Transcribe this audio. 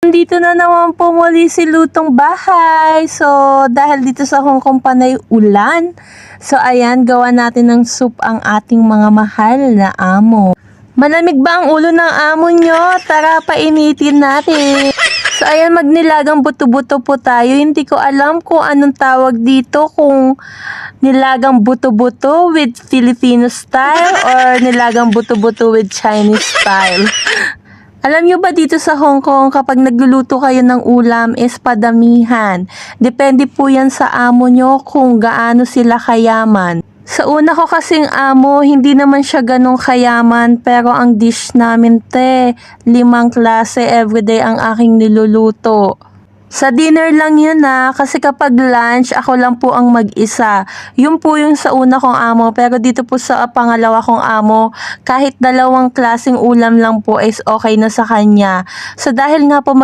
Nandito na naman po muli si Lutong Bahay. So, dahil dito sa Hong Kong panay ulan. So, ayan, gawa natin ng soup ang ating mga mahal na amo. Malamig ba ang ulo ng amo nyo? Tara, painitin natin. So, ayan, magnilagang buto-buto po tayo. Hindi ko alam kung anong tawag dito, kung nilagang buto-buto with Filipino style or nilagang buto-buto with Chinese style. Alam nyo ba dito sa Hong Kong, kapag nagluluto kayo ng ulam is padamihan. Depende po yan sa amo nyo kung gaano sila kayaman. Sa una ko kasing amo, hindi naman siya ganong kayaman, pero ang dish namin 5 klase everyday ang aking niluluto. Sa dinner lang yun kasi kapag lunch, ako lang po ang mag-isa. Yun po yung sa una kong amo, pero dito po sa pangalawa kong amo, kahit 2 klaseng ulam lang po is okay na sa kanya. So dahil nga po